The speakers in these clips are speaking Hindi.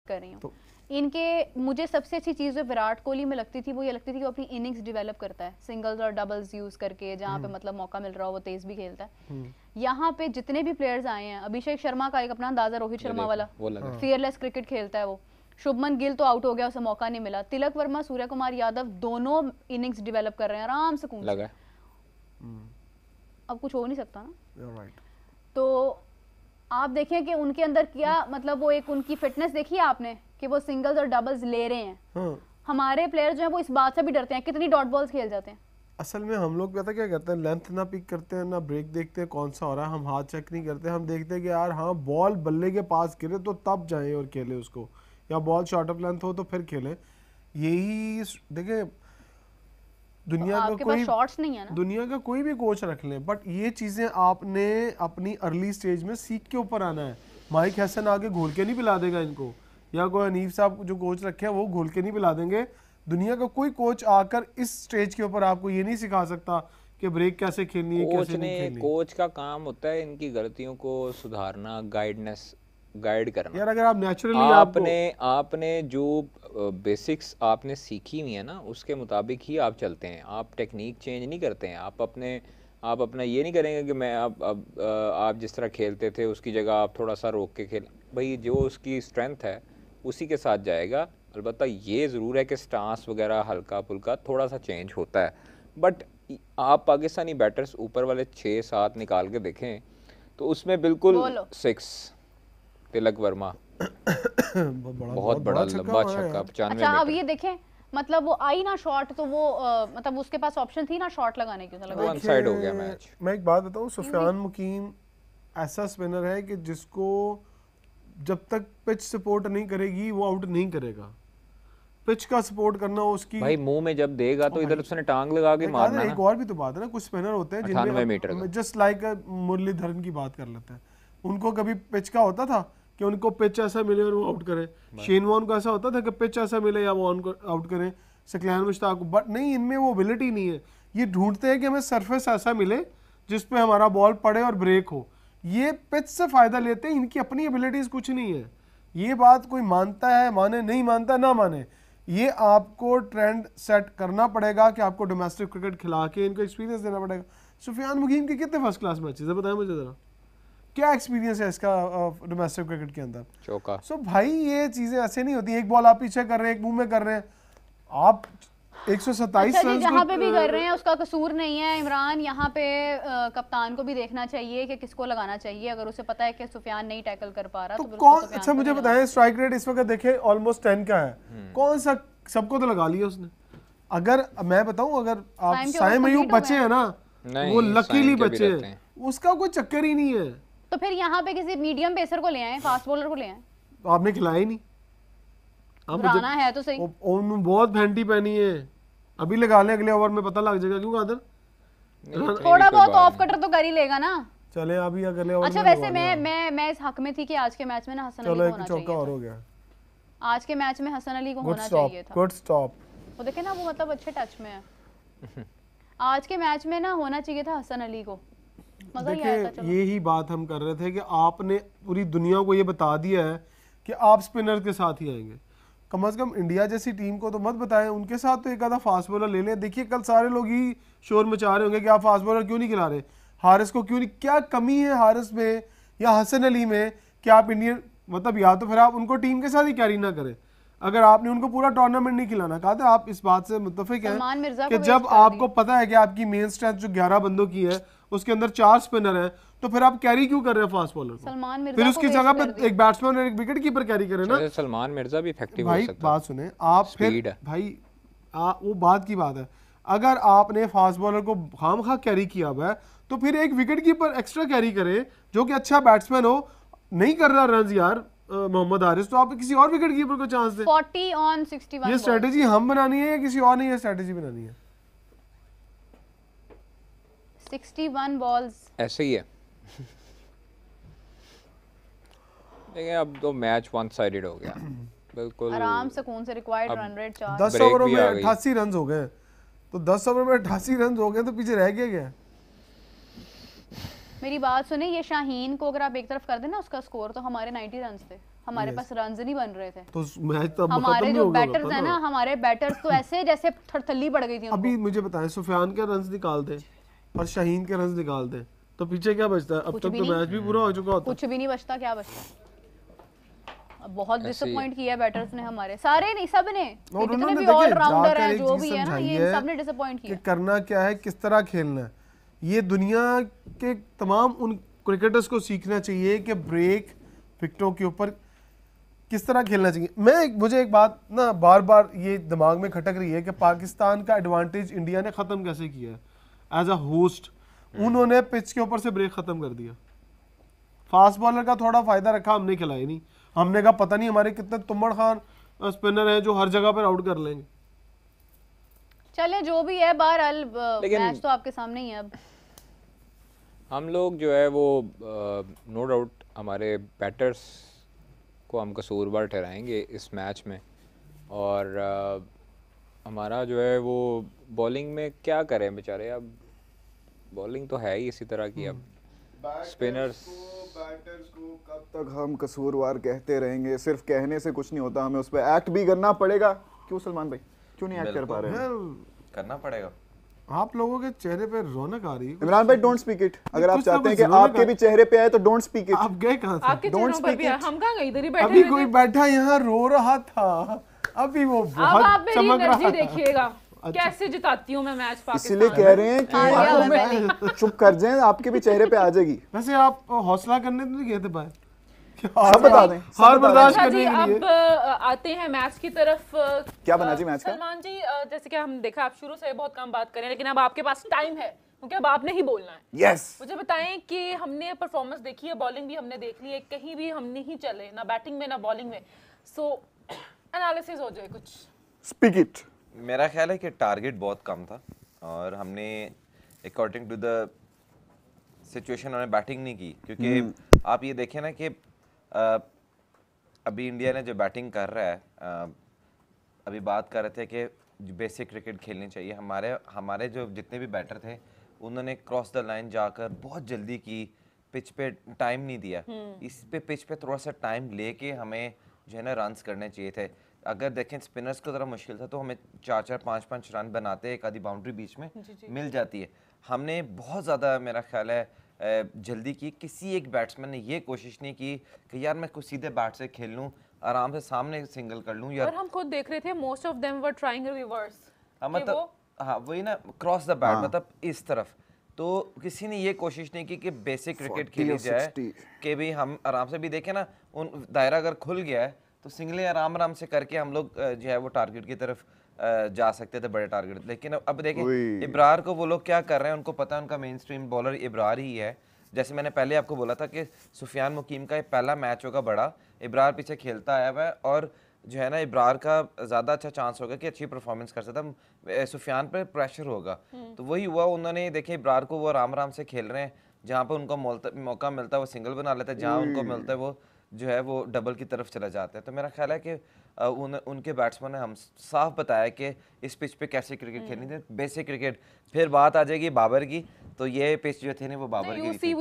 कर रही हूँ। इनके मुझे सबसे अच्छी चीज़ जो विराट कोहली में लगती थी वो ये लगती थी कि वो अपनी इनिंग्स डेवलप करता है सिंगल्स और डबल्स यूज करके, जहाँ पे मतलब मौका मिल रहा हो वो तेज भी खेलता है। यहाँ पे जितने भी प्लेयर्स आए हैं, अभिषेक शर्मा का एक अपना अंदाजा, रोहित शर्मा वाला फियरलेस क्रिकेट खेलता है वो, शुभमन गिल तो आउट हो गया, उसे मौका नहीं मिला, तिलक वर्मा, सूर्य कुमार यादव दोनों इनिंग्स डेवलप कर रहे हैं आराम से कूद लगा। अब कुछ हो नहीं सकता ना। तो आप देखें कि उनके अंदर क्या मतलब वो एक उनकी फिटनेस देखी है आपने कि वो सिंगल्स और डबल्स ले रहे हैं। हमारे प्लेयर जो हैं वो इस बात से भी डरते हैं, कितनी डॉट बॉल्स खेल जाते हैं। असल में हम लोग पता क्या करते हैं, लेंथ ना पिक करते हैं ना ब्रेक देखते हैं कौन सा हो रहा है, हम हाथ चेक नहीं करते, हम देखते हैं कि यार हाँ बॉल बल्ले के पास गिरे तो तब जाएं और खेलें उसको, या बॉल शॉर्ट ऑफ लेंथ हो तो फिर खेलें। यही देखें दुनिया तो का कोई शॉट्स नहीं है ना, दुनिया का कोई भी कोच रख लें, बट ये चीज़ें आपने अपनी अर्ली स्टेज में सीख के ऊपर आना है। माइक हैसन आगे घोल के नहीं पिला देगा इनको, या कोई हनीफ साहब जो कोच रखे हैं वो घोल के नहीं पिला देंगे। दुनिया का कोई कोच आकर इस स्टेज के ऊपर आपको ये नहीं सिखा सकता कि ब्रेक कैसे खेलनी है, कैसे नहीं खेलनी। कोच का काम होता है इनकी गलतियों को सुधारना, गाइड करना। यार अगर आप नेचुरली आपने जो बेसिक्स आपने सीखी हुई है ना उसके मुताबिक ही आप चलते हैं, आप टेक्निक चेंज नहीं करते हैं। आप अपना ये नहीं करेंगे कि मैं आप जिस तरह खेलते थे उसकी जगह आप थोड़ा सा रोक के खेल, भाई जो उसकी स्ट्रेंथ है उसी के साथ जाएगा। अलबत्ता ये ज़रूर है कि स्टांस वगैरह हल्का फुल्का थोड़ा सा चेंज होता है, बट आप पाकिस्तानी बैटर्स ऊपर वाले 6-7 निकाल के देखें तो उसमें बिल्कुल 6 तिलक वर्मा बहुत बड़ा लंबा छक्का 95 अच्छा अब ये देखें मतलब वो आई ना शॉट तो वो मतलब उसके पास ऑप्शन थी ना शॉट लगाने की, वन साइड हो गया मैच। मैं एक बात बताऊं, सुफियान मुकीम ऐसा स्पिनर है कि जिसको जब तक पिच सपोर्ट नहीं करेगी वो आउट नहीं करेगा। पिच का सपोर्ट करना उसकी भाई मुंह में जब देगा तो इधर उसने टांग लगा के मारना। एक और भी तो बात है ना, कुछ स्पिनर होते हैं जिनमें जस्ट लाइक मुरलीधरन की बात कर लेते हैं, उनको कभी पिच का होता था कि उनको पिच ऐसा मिले और वो आउट करें। शेन वॉर्न को ऐसा होता था कि पिच ऐसा मिले या वो आउट करें, सकलैन मुश्ताक को, बट नहीं, इनमें वो एबिलिटी नहीं है। ये ढूंढते हैं कि हमें सरफेस ऐसा मिले जिस पे हमारा बॉल पड़े और ब्रेक हो। ये पिच से फायदा लेते हैं, इनकी अपनी एबिलिटीज कुछ नहीं है। ये बात कोई मानता है माने, नहीं मानता ना माने, ये आपको ट्रेंड सेट करना पड़ेगा कि आपको डोमेस्टिक क्रिकेट खिला के इनको एक्सपीरियंस देना पड़ेगा। सुफियान मुकीम के कितने फर्स्ट क्लास मैचेस है बताएं मुझे ज़रा, क्या एक्सपीरियंस है इसका डोमेस्टिक क्रिकेट के अंदर? चौका। सो भाई ये चीज़ें ऐसे नहीं होती, एक बॉल आप पीछे कर रहे हैं, एक मुंह में कर रहे हैं, आप 127 रन जहाँ पे भी कर रहे हैं उसका कसूर नहीं है इमरान। यहाँ पे कप्तान को भी देखना चाहिए कि किसको लगाना चाहिए। अगर उसे पता है कि सुफियान नहीं टैकल कर पा रहा तो कौन, अच्छा मुझे बताएं, स्ट्राइक रेट इस वक्त देखें ऑलमोस्ट 10 का है, कौन सा सबको तो लगा लिया उसने। अगर मैं बताऊं, अगर आप साइम अयूब बचे हैं ना, वो लकीली बचे हैं, उसका कोई चक्कर ही नहीं है। तो फिर यहाँ पे किसी मीडियम पेसर को ले आए, फास्ट बॉलर को ले आए। आपने खिलाया ही नहीं, राना है तो सही, बहुत फैंटी पहनी है, अभी लगा ले, अगले ओवर में पता लग जाएगा। क्यों कादर थोड़ा बहुत ऑफ कटर तो कर ही लेगा ना। चले अभी अगले ओवर। अच्छा वैसे मैं इस हक में थी कि आज के मैच में ना हसन अली को होना चाहिए और हो गया। आज के मैच में हसन अली को होना चाहिए था। Good stop. वो देखे ना, वो मतलब अच्छे टच में है। आज के मैच में ना होना चाहिए था हसन अली को, मजा ही आया था। यही बात हम कर रहे थे कि आपने पूरी दुनिया को ये बता दिया है कि आप स्पिनर के साथ ही आएंगे। कम से कम इंडिया जैसी टीम को तो मत बताएं, उनके साथ तो एक आधा फास्ट बॉलर ले लें। देखिए कल सारे लोग ही शोर मचा रहे होंगे कि आप फास्ट बॉलर क्यों नहीं खिला रहे, हारिस को क्यों नहीं, क्या कमी है हारिस में या हसन अली में कि आप इंडियन, मतलब या तो फिर आप उनको टीम के साथ ही कैरी ना करें। अगर आपने उनको पूरा टूर्नामेंट नहीं खिलाना, कहा था आप इस बात से मुत्तफिक हैं कि जब आपको पता है कि आपकी मेन स्ट्रेंथ जो 11 बंदों की है उसके अंदर 4 स्पिनर हैं, तो फिर आप कैरी क्यों कर रहे हैं फास्ट बॉलर को? फिर उसकी जगह पे एक बैट्समैन और एक विकेट कीपर कैरी करें ना। सलमान मिर्जा भी इफेक्टिव हो सकता है। बात सुने आप, फिर भाई वो बात की बात है, अगर आपने फास्ट बॉलर को खामखा कैरी किया हुआ है तो फिर एक विकेट कीपर एक्स्ट्रा कैरी करे जो कि अच्छा बैट्समैन हो। नहीं कर रहा रन यार मोहम्मद हारिस, तो आप किसी और विकेट कीपर को चांस दें। 40 on 61 ये स्ट्रेटेजी हम बनानी है या किसी और ने ये स्ट्रेटेजी बनानी है? 61 बॉल्स ऐसे ही है। देखिए अब तो मैच वन साइडेड हो गया बिल्कुल आराम से। कौन से रिक्वायर्ड रन रेट 4, 10 ओवरों में 88 रन हो गए, तो 10 ओवर में 88 रन हो गए तो पीछे रह गया। मेरी बात सुने, ये शाहीन को अगर आप एक तरफ कर देना उसका स्कोर, तो हमारे 90 रन थे। हमारे पास रन्स नहीं बन रहे थे। तो मैच तो हमारे जो बैटर्स हैं ना, हमारे बैटर्स तो ऐसे जैसे थरथल्ली पड़ गई थी। अभी मुझे बताएं, सुफियान के रन्स निकाल दे और शाहीन के रन्स निकाल दे तो पीछे क्या बचता है? अब तक तो मैच भी पूरा हो चुका होता है। कुछ भी नहीं बचता, क्या बचता? बहुत डिसअपॉइंट किया बैटर्स ने हमारे, सारे नहीं, सब ने, जितने भी ऑलराउंडर हैं जो भी है ना, ये सब ने डिसअपॉइंट किया। करना क्या है, किस तरह खेलना है, ये दुनिया के तमाम उन क्रिकेटर्स को सीखना चाहिए कि ब्रेक विकेटों के ऊपर किस तरह खेलना चाहिए। मुझे एक बात ना बार बार ये दिमाग में खटक रही है कि पाकिस्तान का एडवांटेज इंडिया ने ख़त्म कैसे किया है एज अ होस्ट। उन्होंने पिच के ऊपर से ब्रेक ख़त्म कर दिया। फास्ट बॉलर का थोड़ा फ़ायदा रखा, हमने खिलाई नहीं। हमने कहा पता नहीं हमारे कितने तुम्मड़ खान स्पिनर हैं जो हर जगह पर आउट कर लेंगे। चले जो भी है, बहरहाल मैच तो आपके सामने ही है। अब हम लोग जो है वो नो डाउट हमारे बैटर्स को हम कसूरवार ठहराएंगे इस मैच में, और हमारा जो है वो बॉलिंग में क्या करें बेचारे। अब बॉलिंग तो है ही इसी तरह की। अब स्पिनर्स बैटर्स को कब तक हम कसूरवार कहते रहेंगे? सिर्फ कहने से कुछ नहीं होता, हमें उस पर एक्ट भी करना पड़ेगा। क्यों सलमान भाई, क्यों नहीं एक्ट कर पा रहे हैं? करना पड़ेगा। आप लोगों के चेहरे पे रौनक आ रही है। इमरान भाई डोंट स्पीक इट। अगर आप चाहते हैं कि आपके भी चेहरे पे आए तो डोंट स्पीक इट। आप गए कहां से? आपके चेहरों पर भी हम कहां गए, इधर ही बैठे अभी कोई बैठा यहाँ रो रहा था, अभी वो बहुत चमक रहा था। देखिएगा कैसे जिताती हूँ मैं मैच पाकिस्तान। इसलिए कह रहे हैं कि चुप कर जाएं, आपके भी चेहरे पे आ जाएगी। वैसे आप हौसला करने तो नहीं गए थे भाई? सब बता दें, हार बर्दाश्त करने के लिए। अब आते हैं मैच की तरफ। क्या बना जी मैच का? सलमान जी, जैसे कि हम देखा आप शुरू से बहुत कम बात करें, लेकिन अब आपके पास टाइम है क्योंकि अब आपने ही बोलना है। यस। मुझे बताएं कि हमने परफॉर्मेंस देखी है, बॉलिंग भी हमने देख ली है, कहीं भी हम नहीं चले, ना बैटिंग में ना बॉलिंग में। सो एनालिसिस हो जाए कुछ। Speak it. मेरा ख्याल है कि टारगेट बहुत कम था और हमने अकॉर्डिंग टू द सिचुएशन हमने बैटिंग नहीं की, क्योंकि आप ये देखें ना कि अभी इंडिया ने जो बैटिंग कर रहा है, अभी बात कर रहे थे कि बेसिक क्रिकेट खेलनी चाहिए। हमारे जो जितने भी बैटर थे उन्होंने क्रॉस द लाइन जाकर बहुत जल्दी की, पिच पे टाइम नहीं दिया। इस पे पिच पे थोड़ा सा टाइम लेके हमें जो है ना रन्स करने चाहिए थे। अगर देखें स्पिनर्स को ज़रा मुश्किल था तो हमें 4-4 5-5 रन बनाते, एक आधी बाउंड्री बीच में मिल जाती है। हमने बहुत ज़्यादा मेरा ख्याल है जल्दी की। किसी एक बैट्समैन ने ये कोशिश नहीं की कि यार मैं कुछ सीधे बैट से खेल लूँ, आराम से सामने सिंगल कर लूँ। और हम खुद देख रहे थे most of them were trying reverse, मतलब हाँ वही ना, क्रॉस द बैट, मतलब इस तरफ। तो किसी ने ये कोशिश नहीं की कि बेसिक क्रिकेट खेली जाए कि भी हम आराम से भी देखें ना, उन दायरा अगर खुल गया है तो सिंगलें आराम से करके हम लोग जो है वो टारगेट की तरफ जा सकते थे, बड़े टारगेट। लेकिन अब देखें इब्रार को वो लोग क्या कर रहे हैं, उनको पता है उनका मेन स्ट्रीम बॉलर इब्रार ही है। जैसे मैंने पहले आपको बोला था कि सुफियान मुकीम का ये पहला मैच होगा बड़ा, इब्रार पीछे खेलता आया हुआ है और जो है ना इब्रार का ज़्यादा अच्छा चांस होगा कि अच्छी परफॉर्मेंस कर सकता, सुफियान पर प्रेशर होगा। तो वही हुआ, उन्होंने देखे इब्रार को वो आराम से खेल रहे हैं, जहाँ पर उनको मौका मिलता है वो सिंगल बना लेते हैं, जहाँ उनको मिलता है वो जो है वो डबल की तरफ चला जाता है। तो मेरा ख्याल है कि उनके बैट्समैन ने हम साफ बताया कि इस पिच पे कैसे क्रिकेट खेलनी थी, बेसिक क्रिकेट। फिर बात आ जाएगी बाबर की, तो ये पिच जो थे ना वो बाबर की थी।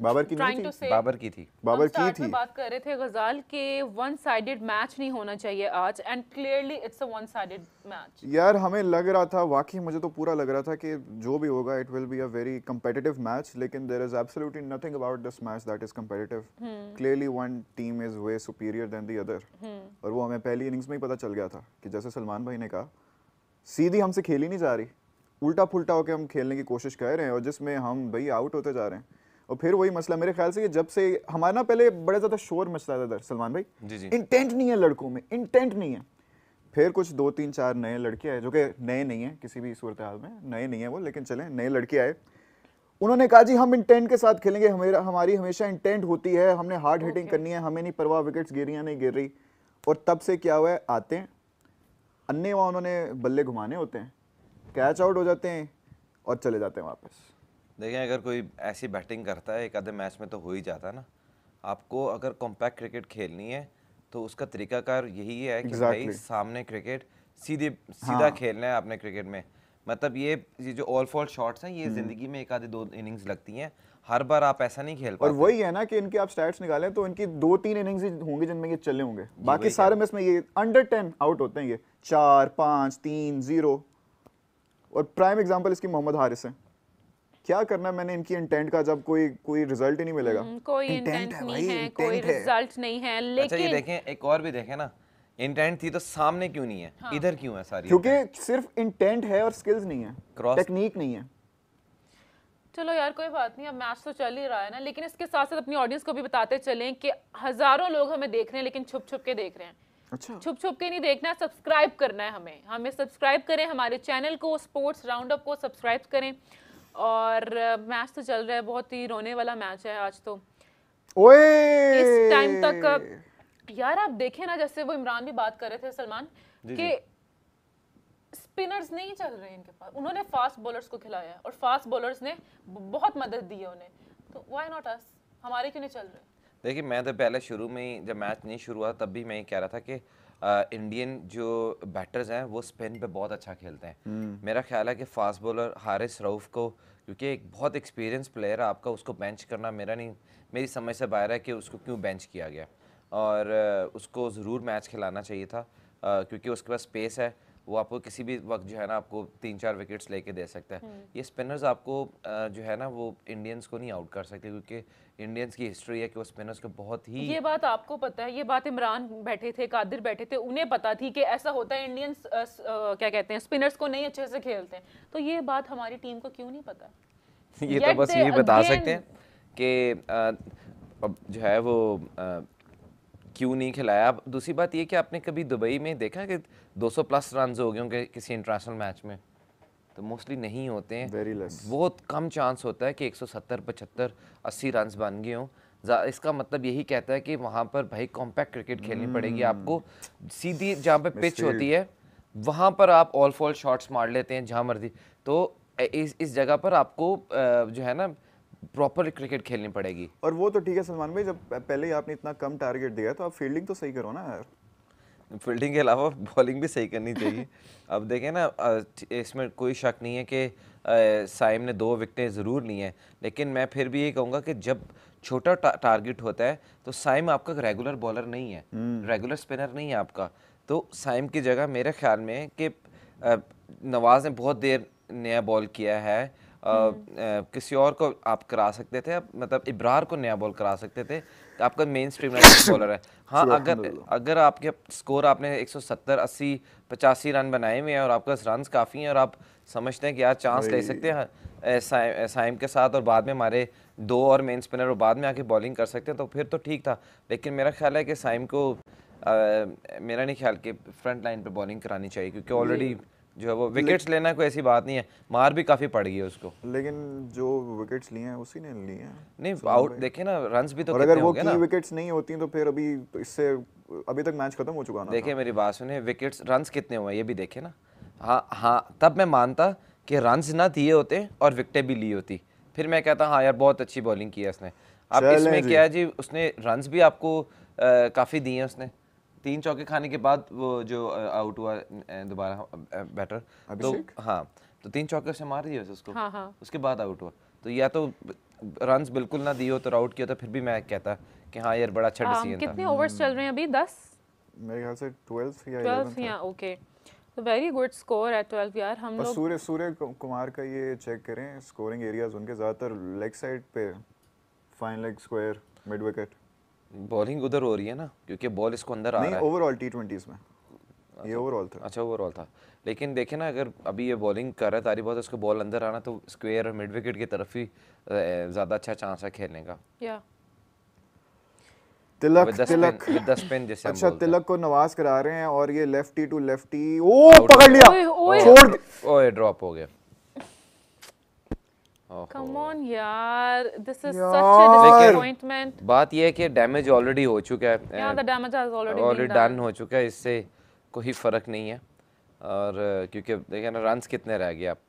बाबर की नहीं थी, बाबर की थी, बाबर की थी। बात कर रहे थे गजाल के वन साइडेड मैच नहीं होना चाहिए आज, and clearly it's a one sided match. यार हमें लग रहा था, वाकई मुझे तो पूरा लग रहा था कि जो भी होगा it will be a very competitive match, लेकिन there is absolutely nothing about this match that is competitive. Clearly one team is way superior then the other, और वो हमें पहली इनिंग्स में ही पता चल गया था कि जैसे सलमान भाई ने कहा, सीधी हमसे खेली नहीं जा रही, उल्टा फुल्टा होकर हम खेलने की कोशिश कर रहे हैं और जिसमें हम भाई आउट होते जा रहे हैं। और फिर वही मसला मेरे ख्याल से, जब से हमारा ना पहले बड़ा ज़्यादा शोर मचता था सलमान भाई, इंटेंट नहीं है लड़कों में, इंटेंट नहीं है। फिर कुछ 2-3-4 नए लड़के आए, जो कि नए नहीं हैं किसी भी सूरत हाल में, नए नहीं है वो, लेकिन चलें नए लड़के आए, उन्होंने कहा जी हम इंटेंट के साथ खेलेंगे, हमारी हमेशा इंटेंट होती है, हमने हार्ड हिटिंग करनी है, हमें नहीं परवाह विकेट्स गिर रही हैं नहीं गिर रही। और तब से क्या हुआ है, आते हैं अन्य वहाँ उन्होंने बल्ले घुमाने होते हैं, कैच आउट हो जाते हैं और चले जाते हैं वापस। देखें अगर कोई ऐसी बैटिंग करता है एक आधे मैच में तो हो ही जाता है ना। आपको अगर कॉम्पैक्ट क्रिकेट खेलनी है तो उसका तरीकाकार यही है कि भाई सामने क्रिकेट सीधा खेलना है आपने क्रिकेट में। मतलब ये जो ऑल फॉल शॉट्स हैं ये ज़िंदगी में एक आधे 2 इनिंग्स लगती हैं, हर बार आप ऐसा नहीं खेल पाते। और वही है ना कि इनके आप स्टैट्स निकालें तो इनकी 2-3 इनिंग्स ही होंगी जिनमें ये चले होंगे, बाकी सारे में इसमें ये अंडर 10 आउट होते हैं, ये 4, 5, 3, 0। और प्राइम एग्जांपल इसकी मोहम्मद हारिस है। क्या करना मैंने इनकी इंटेंट का जब कोई रिजल्ट ही नहीं मिलेगा। कोई इंटेंट नहीं है, कोई रिजल्ट नहीं है। लेकिन अच्छा ये देखें, एक और भी देखें ना, इंटेंट थी तो सामने क्यों नहीं है? हाँ। इधर क्यों है सारी? क्योंकि सिर्फ इंटेंट है और स्किल्स नहीं है, टेक्निक नहीं है। चलो यार कोई बात नहीं, अब मैच तो चल ही रहा है ना, लेकिन इसके साथ साथ अपनी ऑडियंस को भी बताते चलें कि हजारों लोग हमें देख रहे हैं लेकिन छुप छुप के देख रहे हैं। अच्छा, छुप छुप के नहीं देखना है, सब्सक्राइब करना है हमें सब्सक्राइब करें, हमारे चैनल को स्पोर्ट्स राउंडअप को सब्सक्राइब करें। और मैच तो चल रहा है, बहुत ही रोने वाला मैच है आज तो। ओए इस टाइम तक यार आप देखें ना, जैसे वो इमरान भी बात कर रहे थे सलमान कि स्पिनर्स नहीं चल रहे इनके पास, उन्होंने फास्ट बॉलर्स को खिलाया है और फास्ट बॉलर्स ने बहुत मदद दी है उन्हें, तो व्हाई नॉट अस, हमारे क्यों नहीं चल रहे? देखिए मैं तो पहले शुरू में ही जब मैच नहीं शुरू हुआ तब भी मैं ये कह रहा था कि इंडियन जो बैटर्स हैं वो स्पिन पे बहुत अच्छा खेलते हैं। मेरा ख्याल है कि फास्ट बॉलर हारिस रऊफ को, क्योंकि एक बहुत एक्सपीरियंस प्लेयर है आपका, उसको बेंच करना मेरी समझ से बाहर है कि उसको क्यों बेंच किया गया। और उसको ज़रूर मैच खिलाना चाहिए था, क्योंकि उसके पास स्पेस है, वो आपको किसी भी वक्त जो है ना आपको 3-4 विकेट्स लेके दे सकता है। ये स्पिनर्स आपको जो है ना वो इंडियंस को नहीं आउट कर सकते, क्योंकि इंडियंस की हिस्ट्री है कि वो स्पिनर्स को बहुत ही, ये बात आपको पता है, ये बात इमरान बैठे थे, कादिर बैठे थे, उन्हें पता थी कि ऐसा होता है, इंडियंस क्या कहते हैं स्पिनर्स को नहीं अच्छे से खेलते हैं, तो ये बात हमारी टीम को क्यों नहीं पता? ये तो बस यही बता सकते हैं कि जो है वो क्यों नहीं खिलाया। अब दूसरी बात ये कि आपने कभी दुबई में देखा कि 200 प्लस रन हो गए होंगे किसी इंटरनेशनल मैच में? तो मोस्टली नहीं होते हैं, बहुत कम चांस होता है कि 170, 75, 80 रन बन गए हों। इसका मतलब यही कहता है कि वहाँ पर भाई कॉम्पैक्ट क्रिकेट खेलनी पड़ेगी आपको, सीधी जहाँ पे पिच होती है वहाँ पर आप ऑल फॉल शॉट्स मार लेते हैं जहाँ मर्जी, तो इस जगह पर आपको जो है ना प्रॉपर क्रिकेट खेलनी पड़ेगी। और वो तो ठीक है सलमान भाई, जब पहले ही आपने इतना कम टारगेट दिया तो आप फील्डिंग तो सही करो ना यार। फील्डिंग के अलावा बॉलिंग भी सही करनी चाहिए। अब देखें ना, इसमें कोई शक नहीं है कि साइम ने 2 विकेटें ज़रूर ली हैं, लेकिन मैं फिर भी ये कहूँगा कि जब छोटा टारगेट होता है तो साइम आपका रेगुलर बॉलर नहीं है, रेगुलर स्पिनर नहीं है आपका। तो साइम की जगह मेरे ख्याल में कि नवाज़ ने बहुत देर नया बॉल किया है, किसी और को आप करा सकते थे, मतलब इब्रार को नया बॉल करा सकते थे, तो आपका मेन स्ट्रीम बॉलर है। हाँ, अगर आपके स्कोर आपने 170, 80, 85 रन बनाए हुए हैं और आपके पास रन काफ़ी हैं और आप समझते हैं कि यार चांस ले सकते हैं साइम के साथ और बाद में हमारे 2 और मेन स्पिनर और बाद में आके बॉलिंग कर सकते हैं, तो फिर तो ठीक था। लेकिन मेरा ख्याल है कि साइम को मेरा नहीं ख्याल कि फ्रंट लाइन पे बॉलिंग करानी चाहिए, क्योंकि ऑलरेडी जो है वो विकेट्स लेना कोई ऐसी बात नहीं है, मार भी काफी पड़ गई है उसको। लेकिन जो विकेट्स लिए हैं उसी ने लिए हैं। नहीं आउट देखे ना, रन्स भी तो और अगर वो की विकेट्स नहीं होती तो फिर अभी तक मैच खत्म हो चुका ना। देखे मेरी बात सुने, विकेट्स रन्स कितने हुए ये भी देखे ना। हाँ तब मैं मानता कि रन्स ना दिए होते और विकेटें भी ली होती, फिर मैं कहता हाँ यार बहुत अच्छी बॉलिंग की है उसने। अब इसमें क्या है जी, उसने रन्स भी आपको काफी दिए हैं उसने, 3 चौके खाने के बाद वो जो आउट हुआ दोबारा बैटर, तो हाँ तो 3 चौके से मार दिए उसको। हाँ। उसके बाद आउट हुआ, तो या तो रन्स बिल्कुल ना दिए हो तो आउट किया, तो फिर भी मैं कहता कि हाँ यार बड़ा अच्छा डिसीजन था। कितने ओवर्स चल रहे हैं अभी? 10 मेरे ख्याल से 12 या 11 या ओके, तो वेरी गुड स्कोर है 12 यार। हम लोग सूर्य कुमार का ये चेक करें, स्कोरिंग एरियाज उनके ज़्यादातर लेग साइड पे, fine leg, square, mid wicket. Bowling उधर हो रही है ना, क्योंकि बॉल इसको अंदर आ रहा है। नहीं, ओवरऑल T20s में ये ओवरऑल था। अच्छा ओवरऑल था, लेकिन देखे ना अगर अभी ये बॉलिंग कर रहा है तारी बहुत, उसको बॉल अंदर आना तो स्क्वायर और मिड विकेट की तरफ ही ज़्यादा अच्छा चांस है खेलने का। तिलक विद द स्पिन जैसे अच्छा तिलक को नवाज करा रहे हैं और ये लेफ्टी टू लेफ्टी, ओ पकड़ लिया, छोड़, ओए ड्रॉप हो गया। कम ऑन यार, this is such a disappointment. बात ये है कि डैमेज ऑलरेडी हो चुका है, या the damage has already done हो चुका है, इससे कोई फर्क नहीं है। और क्योंकि देखिए ना रन्स कितने रह गए, आप